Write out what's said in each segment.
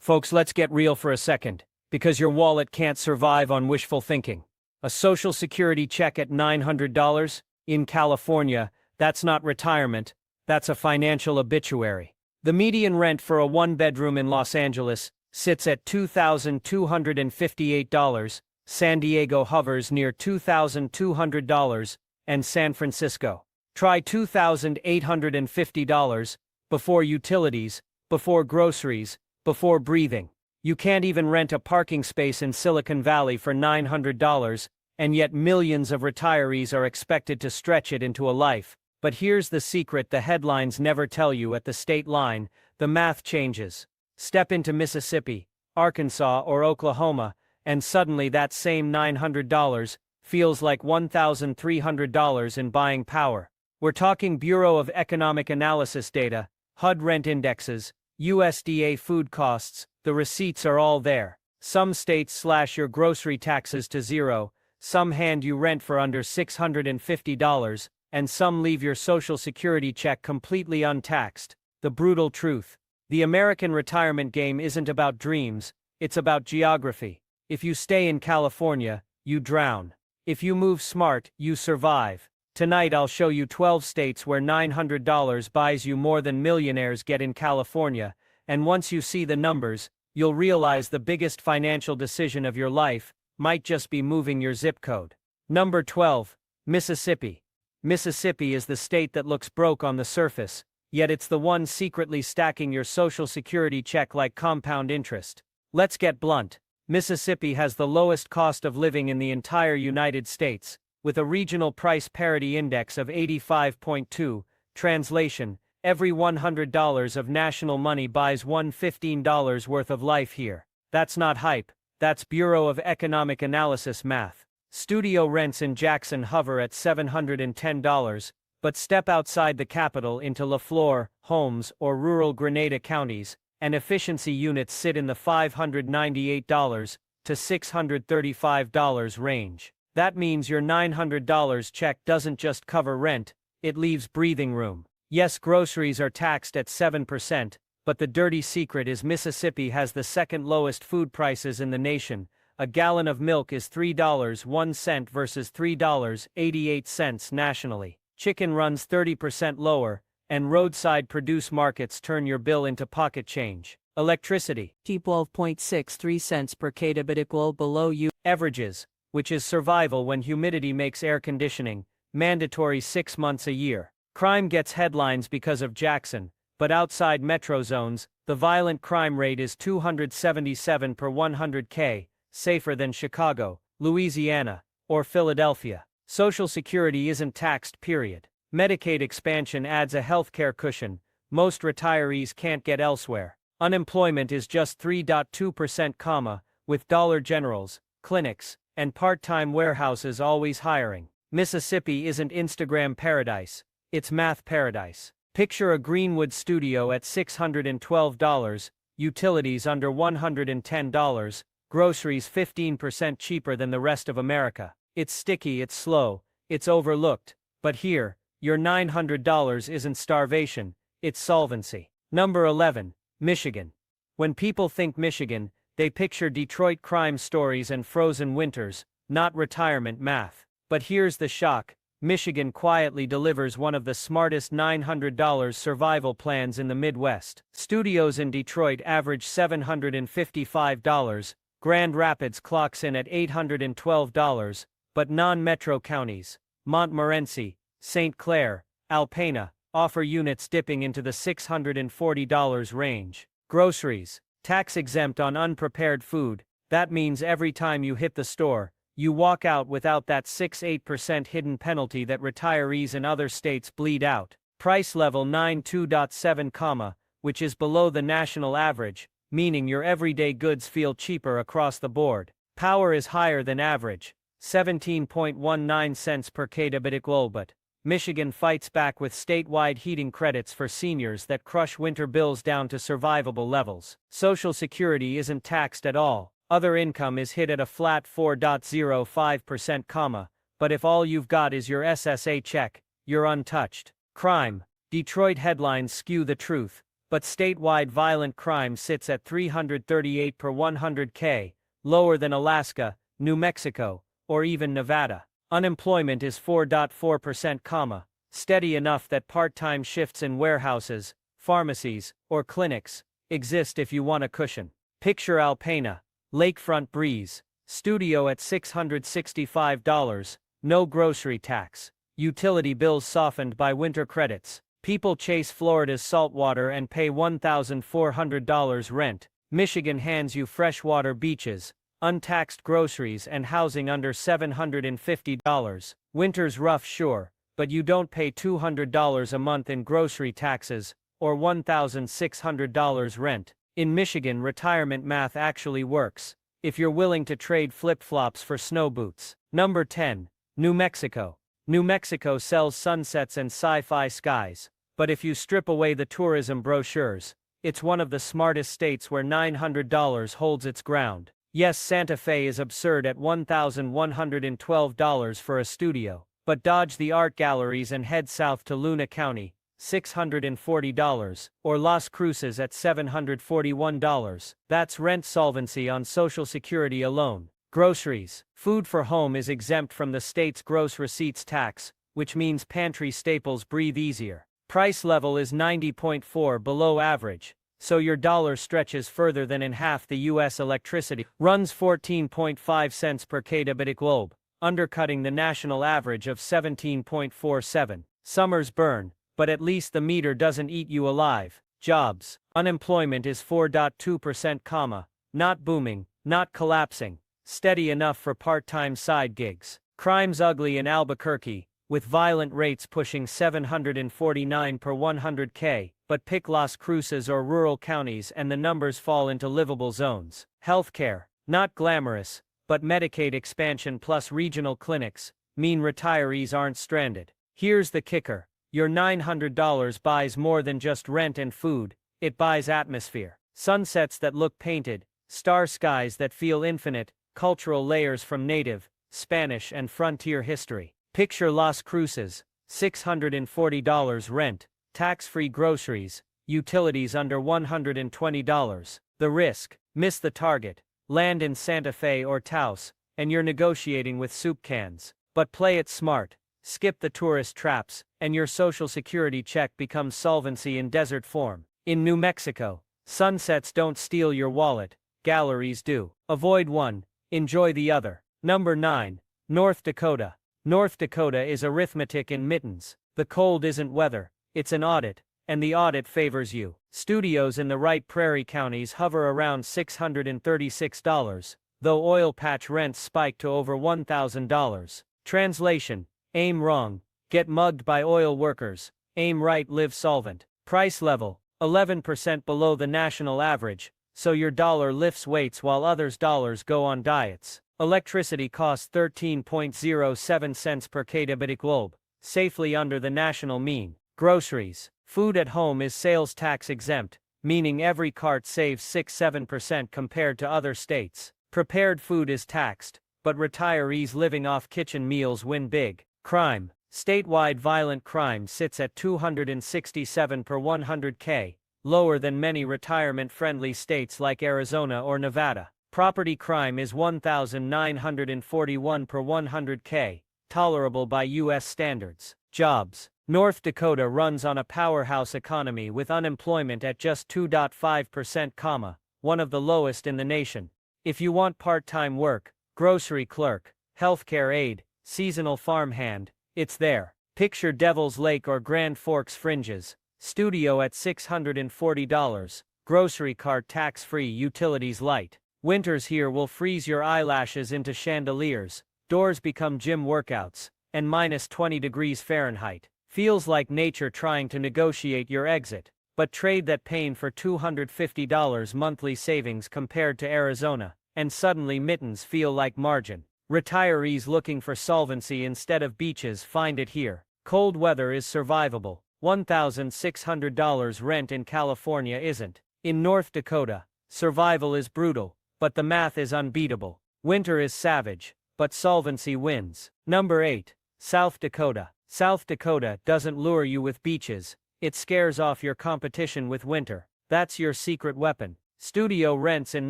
Folks, let's get real for a second, because your wallet can't survive on wishful thinking. A Social Security check at $900? In California, that's not retirement, that's a financial obituary. The median rent for a one-bedroom in Los Angeles sits at $2,258, San Diego hovers near $2,200, and San Francisco. Try $2,850, before utilities, before groceries, before breathing. You can't even rent a parking space in Silicon Valley for $900, and yet millions of retirees are expected to stretch it into a life. But here's the secret the headlines never tell you: at the state line, the math changes. Step into Mississippi, Arkansas, or Oklahoma, and suddenly that same $900 feels like $1,300 in buying power. We're talking Bureau of Economic Analysis data, HUD rent indexes, USDA food costs. The receipts are all there. Some states slash your grocery taxes to zero, some hand you rent for under $650, and some leave your Social Security check completely untaxed. The brutal truth. The American retirement game isn't about dreams, it's about geography. If you stay in California, you drown. If you move smart, you survive. Tonight I'll show you 12 states where $900 buys you more than millionaires get in California, and once you see the numbers, you'll realize the biggest financial decision of your life might just be moving your zip code. Number 12. Mississippi. Mississippi is the state that looks broke on the surface, yet it's the one secretly stacking your Social Security check like compound interest. Let's get blunt. Mississippi has the lowest cost of living in the entire United States, with a regional price parity index of 85.2. Translation: every $100 of national money buys $115 worth of life here. That's not hype, that's Bureau of Economic Analysis math. Studio rents in Jackson hover at $710, but step outside the capital into LaFleur, Holmes, or rural Grenada counties, and efficiency units sit in the $598 to $635 range. That means your $900 check doesn't just cover rent, it leaves breathing room. Yes, groceries are taxed at 7%, but the dirty secret is Mississippi has the second lowest food prices in the nation. A gallon of milk is $3.01 versus $3.88 nationally. Chicken runs 30% lower, and roadside produce markets turn your bill into pocket change. Electricity, 12.63 cents per kWh below you. Averages, which is survival when humidity makes air conditioning mandatory 6 months a year. Crime gets headlines because of Jackson, but outside metro zones, the violent crime rate is 277 per 100K, safer than Chicago, Louisiana, or Philadelphia. Social Security isn't taxed, period. Medicaid expansion adds a healthcare cushion most retirees can't get elsewhere. Unemployment is just 3.2%, with Dollar Generals, clinics, and part-time warehouses always hiring. Mississippi isn't Instagram paradise, it's math paradise. Picture a Greenwood studio at $612, utilities under $110, groceries 15% cheaper than the rest of America. It's sticky, it's slow, it's overlooked, but here, your $900 isn't starvation, it's solvency. Number 11. Michigan. When people think Michigan, they picture Detroit crime stories and frozen winters, not retirement math. But here's the shock: Michigan quietly delivers one of the smartest $900 survival plans in the Midwest. Studios in Detroit average $755, Grand Rapids clocks in at $812, but non-metro counties, Montmorency, St. Clair, Alpena, offer units dipping into the $640 range. Groceries, tax-exempt on unprepared food. That means every time you hit the store, you walk out without that 6-8% hidden penalty that retirees in other states bleed out. Price level 92.7, which is below the national average, meaning your everyday goods feel cheaper across the board. Power is higher than average, 17.19 cents per kWh, but Michigan fights back with statewide heating credits for seniors that crush winter bills down to survivable levels. Social Security isn't taxed at all. Other income is hit at a flat 4.05%, but if all you've got is your SSA check, you're untouched. Crime. Detroit headlines skew the truth, but statewide violent crime sits at 338 per 100K, lower than Alaska, New Mexico, or even Nevada. Unemployment is 4.4%, steady enough that part-time shifts in warehouses, pharmacies, or clinics exist if you want a cushion. Picture Alpena, lakefront breeze, studio at $665, no grocery tax, utility bills softened by winter credits. People chase Florida's saltwater and pay $1,400 rent. Michigan hands you freshwater beaches, untaxed groceries and housing under $750. Winter's rough, sure, but you don't pay $200 a month in grocery taxes, or $1,600 rent. In Michigan, retirement math actually works, if you're willing to trade flip-flops for snow boots. Number 10. New Mexico. New Mexico sells sunsets and sci-fi skies, but if you strip away the tourism brochures, it's one of the smartest states where $900 holds its ground. Yes, Santa Fe is absurd at $1,112 for a studio, but dodge the art galleries and head south to Luna County, $640, or Las Cruces at $741. That's rent solvency on Social Security alone. Groceries. Food for home is exempt from the state's gross receipts tax, which means pantry staples breathe easier. Price level is 90.4 below average, so your dollar stretches further than in half the U.S. Electricity runs 14.5 cents per kWh globe, undercutting the national average of 17.47. Summers burn, but at least the meter doesn't eat you alive. Jobs. Unemployment is 4.2%, not booming, not collapsing, steady enough for part-time side gigs. Crime's ugly in Albuquerque, with violent rates pushing 749 per 100K, but pick Las Cruces or rural counties and the numbers fall into livable zones. Healthcare. Not glamorous, but Medicaid expansion plus regional clinics mean retirees aren't stranded. Here's the kicker. Your $900 buys more than just rent and food, it buys atmosphere. Sunsets that look painted, star skies that feel infinite, cultural layers from native, Spanish and frontier history. Picture Las Cruces, $640 rent, tax-free groceries, utilities under $120. The risk: miss the target, land in Santa Fe or Taos, and you're negotiating with soup cans. But play it smart, skip the tourist traps, and your Social Security check becomes solvency in desert form. In New Mexico, sunsets don't steal your wallet, galleries do. Avoid one, enjoy the other. Number 9. North Dakota. North Dakota is arithmetic in mittens. The cold isn't weather, it's an audit, and the audit favors you. Studios in the right prairie counties hover around $636, though oil patch rents spike to over $1,000. Translation: aim wrong, get mugged by oil workers, aim right, live solvent. Price level: 11% below the national average, so your dollar lifts weights while others' dollars go on diets. Electricity costs 13.07 cents per kWh globe, safely under the national mean. Groceries. Food at home is sales tax exempt, meaning every cart saves 6-7% compared to other states. Prepared food is taxed, but retirees living off kitchen meals win big. Crime. Statewide violent crime sits at 267 per 100K, lower than many retirement-friendly states like Arizona or Nevada. Property crime is 1,941 per 100K, tolerable by U.S. standards. Jobs. North Dakota runs on a powerhouse economy with unemployment at just 2.5%, one of the lowest in the nation. If you want part-time work, grocery clerk, healthcare aide, seasonal farmhand, it's there. Picture Devil's Lake or Grand Forks fringes, studio at $640, grocery cart tax-free, utilities light. Winters here will freeze your eyelashes into chandeliers, doors become gym workouts, and minus 20 degrees Fahrenheit. Feels like nature trying to negotiate your exit, but trade that pain for $250 monthly savings compared to Arizona, and suddenly mittens feel like margin. Retirees looking for solvency instead of beaches find it here. Cold weather is survivable. $1,600 rent in California isn't. In North Dakota, survival is brutal, but the math is unbeatable. Winter is savage, but solvency wins. Number 8. South Dakota. South Dakota doesn't lure you with beaches, it scares off your competition with winter. That's your secret weapon. Studio rents in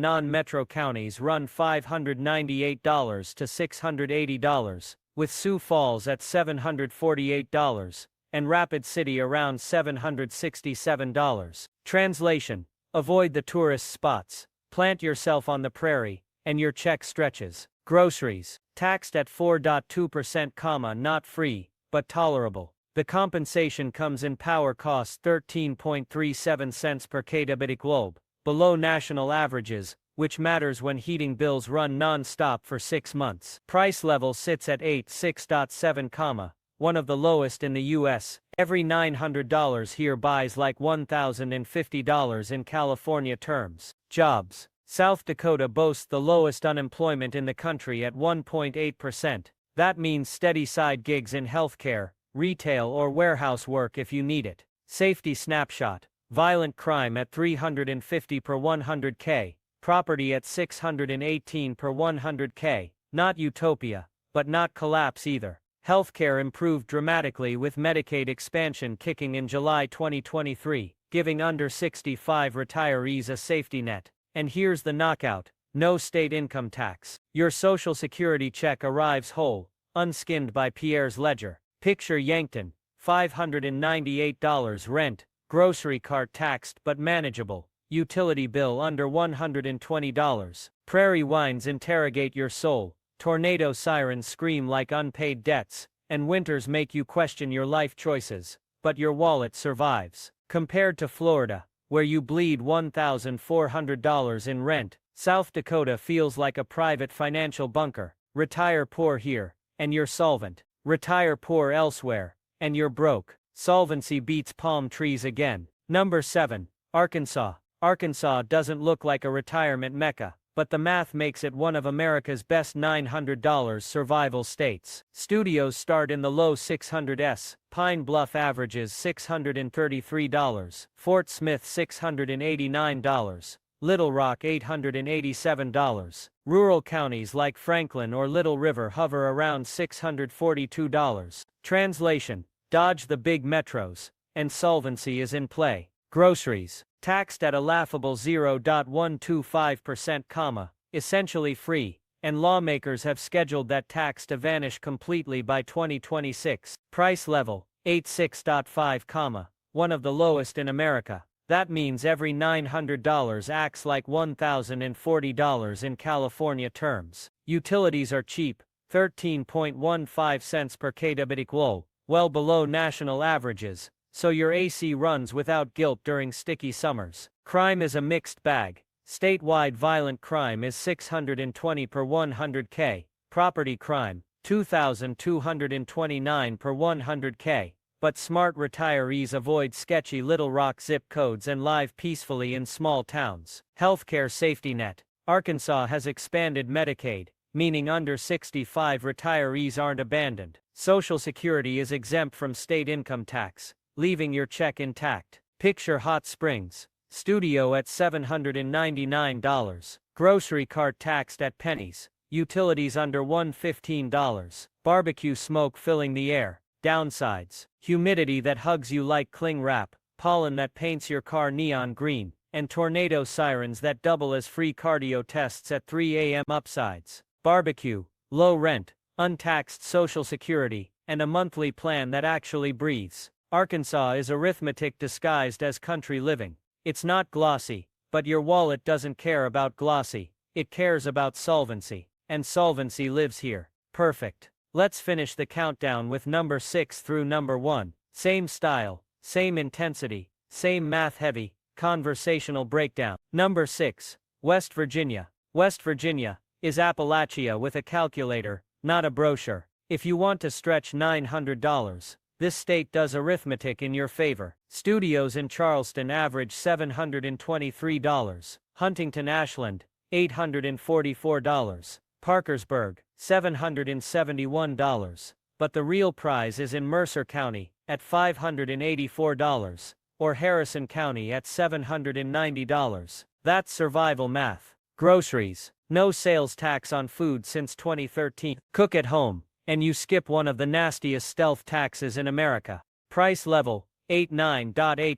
non-metro counties run $598 to $680, with Sioux Falls at $748, and Rapid City around $767. Translation: avoid the tourist spots, plant yourself on the prairie, and your check stretches. Groceries, taxed at 4.2%, not free, but tolerable. The compensation comes in power costs 13.37 cents per kWh, below national averages, which matters when heating bills run non-stop for 6 months. Price level sits at 86.7, one of the lowest in the US. Every $900 here buys like $1,050 in California terms. Jobs. South Dakota boasts the lowest unemployment in the country at 1.8%. That means steady side gigs in healthcare, retail or warehouse work if you need it. Safety snapshot. Violent crime at 350 per 100K, property at 618 per 100K, not utopia, but not collapse either. Healthcare improved dramatically with Medicaid expansion kicking in July 2023, giving under 65 retirees a safety net. And here's the knockout: no state income tax. Your Social Security check arrives whole, unskinned by Pierre's ledger. Picture Yankton, $598 rent, grocery cart taxed but manageable, utility bill under $120. Prairie winds interrogate your soul, tornado sirens scream like unpaid debts, and winters make you question your life choices, but your wallet survives. Compared to Florida, where you bleed $1,400 in rent, South Dakota feels like a private financial bunker. Retire poor here, and you're solvent. Retire poor elsewhere, and you're broke. Solvency beats palm trees again. Number 7. Arkansas. Arkansas doesn't look like a retirement mecca, but the math makes it one of America's best $900 survival states. Studios start in the low 600s, Pine Bluff averages $633, Fort Smith $689, Little Rock $887. Rural counties like Franklin or Little River hover around $642. Translation: dodge the big metros, and solvency is in play. Groceries, taxed at a laughable 0.125%, essentially free, and lawmakers have scheduled that tax to vanish completely by 2026. Price level, 86.5, one of the lowest in America. That means every $900 acts like $1,040 in California terms. Utilities are cheap, 13.15 cents per kWh, well below national averages, so your AC runs without guilt during sticky summers. Crime is a mixed bag. Statewide violent crime is 620 per 100K, property crime, 2,229 per 100K. But smart retirees avoid sketchy Little Rock zip codes and live peacefully in small towns. Healthcare safety net. Arkansas has expanded Medicaid, meaning under 65 retirees aren't abandoned. Social Security is exempt from state income tax, leaving your check intact. Picture Hot Springs. Studio at $799. Grocery cart taxed at pennies. Utilities under $115. Barbecue smoke filling the air. Downsides: humidity that hugs you like cling wrap, pollen that paints your car neon green, and tornado sirens that double as free cardio tests at 3 a.m. Upsides: barbecue, low rent, untaxed Social Security, and a monthly plan that actually breathes. Arkansas is arithmetic disguised as country living. It's not glossy, but your wallet doesn't care about glossy. It cares about solvency, and solvency lives here. Perfect. Let's finish the countdown with number 6 through number 1. Same style, same intensity, same math-heavy, conversational breakdown. Number 6. West Virginia. West Virginia is Appalachia with a calculator, not a brochure. If you want to stretch $900, this state does arithmetic in your favor. Studios in Charleston average $723. Huntington Ashland, $844. Parkersburg, $771. But the real prize is in Mercer County, at $584, or Harrison County at $790. That's survival math. Groceries. No sales tax on food since 2013. Cook at home, and you skip one of the nastiest stealth taxes in America. Price level, 89.8,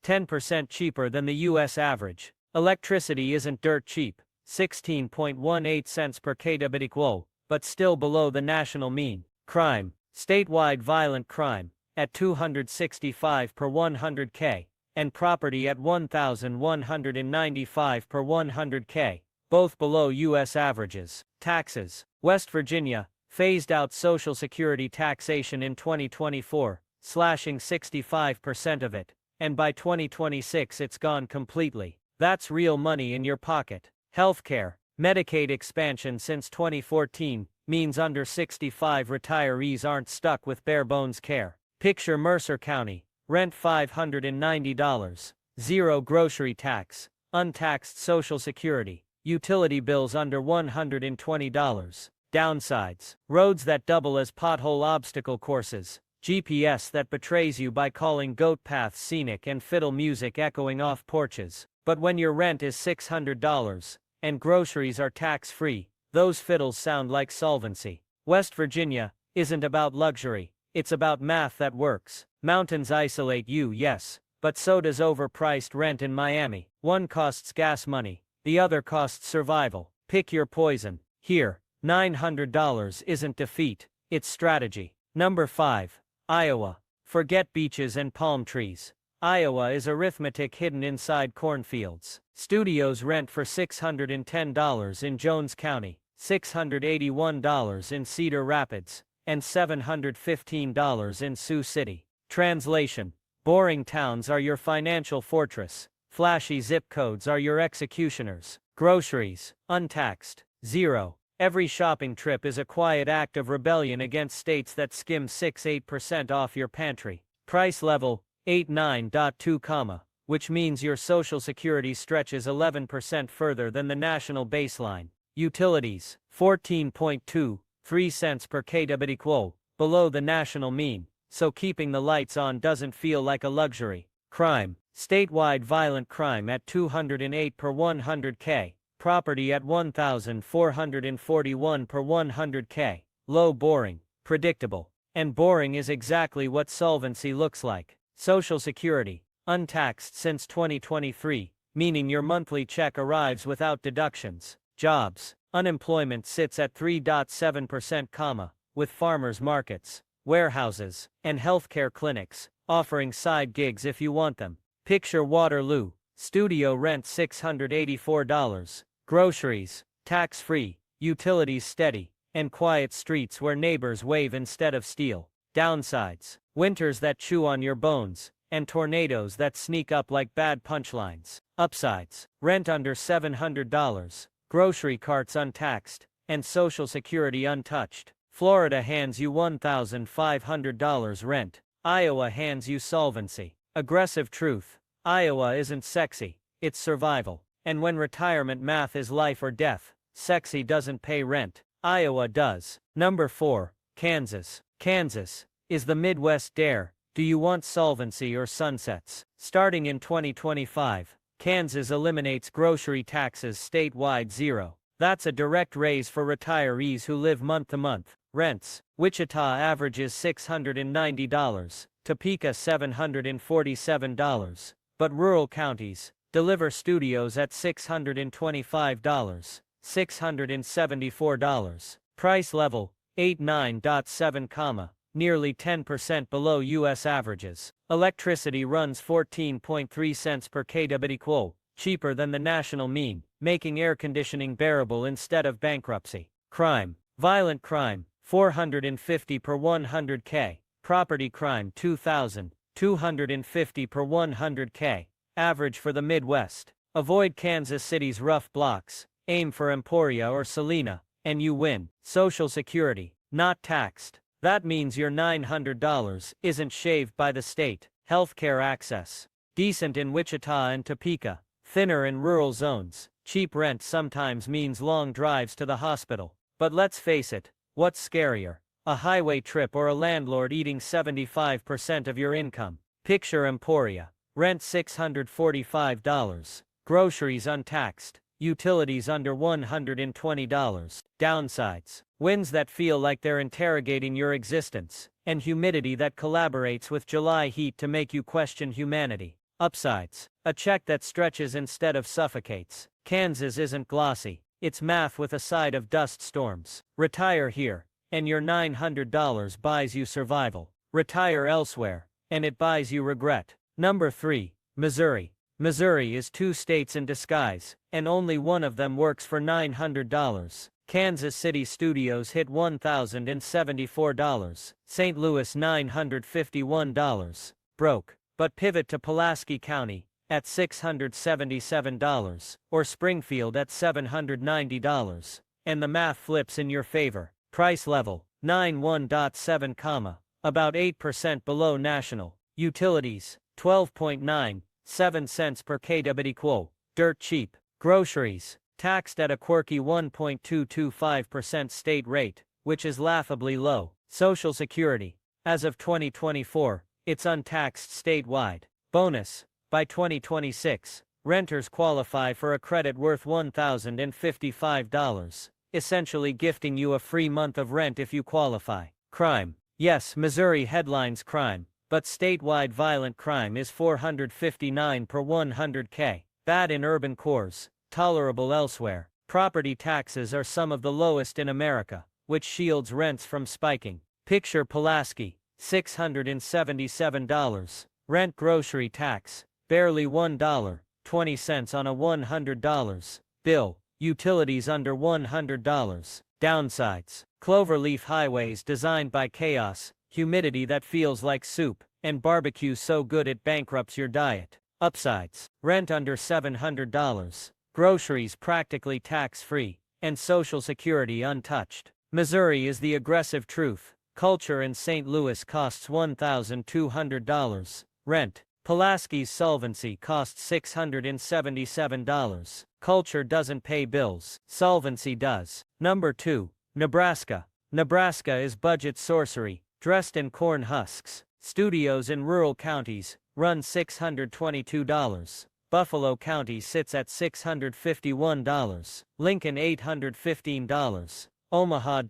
10% cheaper than the US average. Electricity isn't dirt cheap, 16.18 cents per kWh, but still below the national mean. Crime. Statewide violent crime, at 265 per 100K, and property at 1,195 per 100K, both below US averages. Taxes. West Virginia phased out Social Security taxation in 2024, slashing 65% of it, and by 2026 it's gone completely. That's real money in your pocket. Healthcare. Medicaid expansion since 2014 means under 65 retirees aren't stuck with bare-bones care. Picture Mercer County, rent $590, zero grocery tax, untaxed Social Security, utility bills under $120. Downsides. Roads that double as pothole obstacle courses, GPS that betrays you by calling goat paths scenic and fiddle music echoing off porches. But when your rent is $600, and groceries are tax-free, those fiddles sound like solvency. West Virginia isn't about luxury, it's about math that works. Mountains isolate you, yes, but so does overpriced rent in Miami. One costs gas money, the other costs survival. Pick your poison. Here, $900 isn't defeat, it's strategy. Number 5. Iowa. Forget beaches and palm trees. Iowa is arithmetic hidden inside cornfields. Studios rent for $610 in Jones County, $681 in Cedar Rapids, and $715 in Sioux City. Translation. Boring towns are your financial fortress. Flashy zip codes are your executioners. Groceries, untaxed, zero. Every shopping trip is a quiet act of rebellion against states that skim 6-8% off your pantry. Price level, 89.2, which means your Social Security stretches 11% further than the national baseline. Utilities, 14.23 cents per kWh, below the national mean, so keeping the lights on doesn't feel like a luxury. Crime. Statewide violent crime at 208 per 100K, property at 1,441 per 100K. Low. Boring, predictable. And boring is exactly what solvency looks like. Social Security, untaxed since 2023, meaning your monthly check arrives without deductions. Jobs. Unemployment sits at 3.7%, with farmers markets, warehouses, and healthcare clinics offering side gigs if you want them. Picture Waterloo. Studio rent $684. Groceries, tax-free, utilities steady, and quiet streets where neighbors wave instead of steal. Downsides. Winters that chew on your bones, and tornadoes that sneak up like bad punchlines. Upsides. Rent under $700, grocery carts untaxed, and Social Security untouched. Florida hands you $1,500 rent. Iowa hands you solvency. Aggressive truth. Iowa isn't sexy, it's survival. And when retirement math is life or death, sexy doesn't pay rent. Iowa does. Number 4. Kansas. Kansas is the Midwest dare. Do you want solvency or sunsets? Starting in 2025, Kansas eliminates grocery taxes statewide zero. That's a direct raise for retirees who live month to month. Rents. Wichita averages $690, Topeka $747, but rural counties deliver studios at $625, $674. Price level, 89.7, nearly 10% below US averages. Electricity runs 14.3 cents per kWh, cheaper than the national mean, making air conditioning bearable instead of bankruptcy. Crime. Violent crime, 450 per 100K. Property crime 2,250 per 100K. Average for the Midwest. Avoid Kansas City's rough blocks, aim for Emporia or Salina, and you win. Social Security, not taxed. That means your $900 isn't shaved by the state. Healthcare access. Decent in Wichita and Topeka. Thinner in rural zones. Cheap rent sometimes means long drives to the hospital. But let's face it, what's scarier? A highway trip or a landlord eating 75% of your income? Picture Emporia. Rent $645. Groceries untaxed. Utilities under $120. Downsides. Winds that feel like they're interrogating your existence, and humidity that collaborates with July heat to make you question humanity. Upsides. A check that stretches instead of suffocates. Kansas isn't glossy. It's math with a side of dust storms. Retire here, and your $900 buys you survival. Retire elsewhere, and it buys you regret. Number 3. Missouri. Missouri is 2 states in disguise, and only one of them works for $900. Kansas City studios hit $1,074. St. Louis $951. Broke. But pivot to Pulaski County, at $677, or Springfield at $790, and the math flips in your favor. Price level, 91.7, about 8% below national. Utilities, 12.97 cents per kWh, dirt cheap. Groceries, taxed at a quirky 1.225% state rate, which is laughably low. Social Security, as of 2024, it's untaxed statewide. Bonus. By 2026, renters qualify for a credit worth $1,055, essentially gifting you a free month of rent if you qualify. Crime. Yes, Missouri headlines crime, but statewide violent crime is 459 per 100K. Bad in urban cores, tolerable elsewhere. Property taxes are some of the lowest in America, which shields rents from spiking. Picture Pulaski. $677. Rent grocery tax, barely $1.20 on a $100 bill. Utilities under $100. Downsides. Cloverleaf highways designed by chaos, humidity that feels like soup, and barbecue so good it bankrupts your diet. Upsides. Rent under $700. Groceries practically tax-free, and Social Security untouched. Missouri is the aggressive truth. Culture in St. Louis costs $1,200. Rent. Pulaski's solvency costs $677. Culture doesn't pay bills. Solvency does. Number 2. Nebraska. Nebraska is budget sorcery, dressed in corn husks. Studios in rural counties run $622. Buffalo County sits at $651. Lincoln $815. Omaha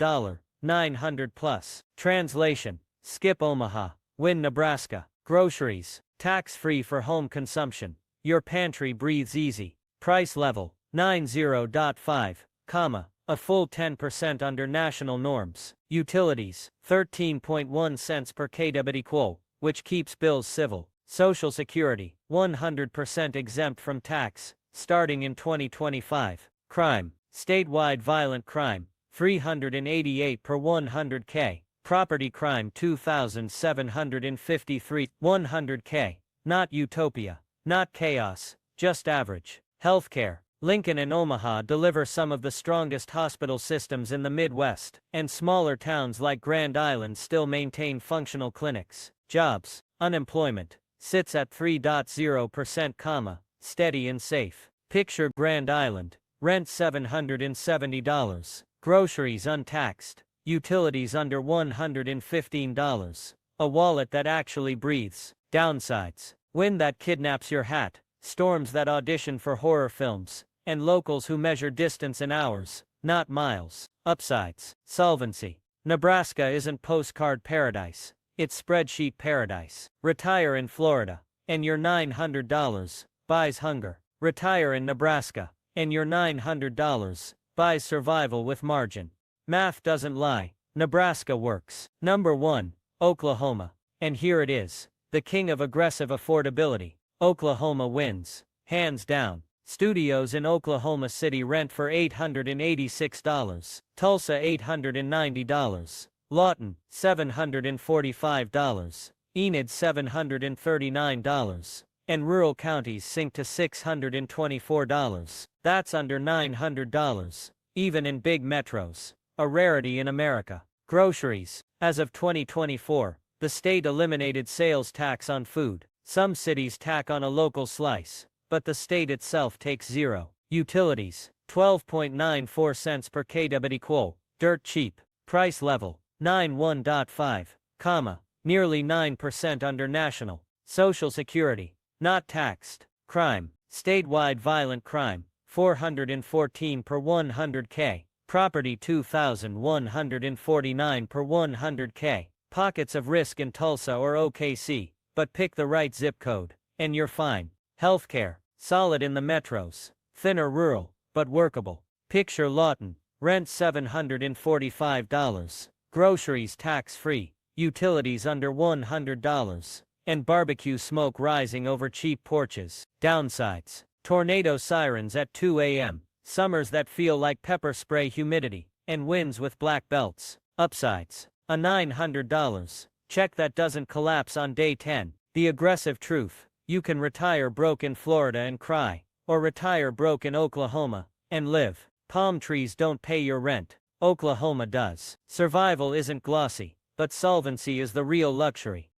$900 plus. Translation. Skip Omaha. Win Nebraska. Groceries. Tax-free for home consumption. Your pantry breathes easy. Price level. 90.5, a full 10% under national norms. Utilities. 13.1 cents per kWh, which keeps bills civil. Social Security. 100% exempt from tax, starting in 2025. Crime. Statewide violent crime. 388 per 100K. Property crime 2,753. 100K. Not utopia. Not chaos. Just average. Healthcare. Lincoln and Omaha deliver some of the strongest hospital systems in the Midwest, and smaller towns like Grand Island still maintain functional clinics. Jobs. Unemployment sits at 3.0%, steady and safe. Picture Grand Island. Rent $770. Groceries untaxed. Utilities under $115. A wallet that actually breathes. Downsides. Wind that kidnaps your hat. Storms that audition for horror films. And locals who measure distance in hours, not miles. Upsides. Solvency. Nebraska isn't postcard paradise. It's spreadsheet paradise. Retire in Florida, and your $900 buys hunger. Retire in Nebraska, and your $900 buys survival with margin. Math doesn't lie. Nebraska works. Number 1. Oklahoma. And here it is. The king of aggressive affordability. Oklahoma wins. Hands down. Studios in Oklahoma City rent for $886. Tulsa $890. Lawton $745. Enid $739. And rural counties sink to $624. That's under $900. Even in big metros. A rarity in America. Groceries. As of 2024, the state eliminated sales tax on food. Some cities tack on a local slice, but the state itself takes zero. Utilities. 12.94 cents per kWh. Dirt cheap. Price level. 91.5, nearly 9% under national. Social Security. Not taxed. Crime. Statewide violent crime. 414 per 100K. Property 2,149 per 100K. Pockets of risk in Tulsa or OKC, but pick the right zip code, and you're fine. Healthcare, solid in the metros. Thinner rural, but workable. Picture Lawton, rent $745. Groceries tax-free. Utilities under $100. And barbecue smoke rising over cheap porches. Downsides. Tornado sirens at 2 a.m. Summers that feel like pepper spray humidity. And winds with black belts. Upsides. A $900 check that doesn't collapse on day 10. The aggressive truth. You can retire broke in Florida and cry. Or retire broke in Oklahoma and live. Palm trees don't pay your rent. Oklahoma does. Survival isn't glossy, but solvency is the real luxury.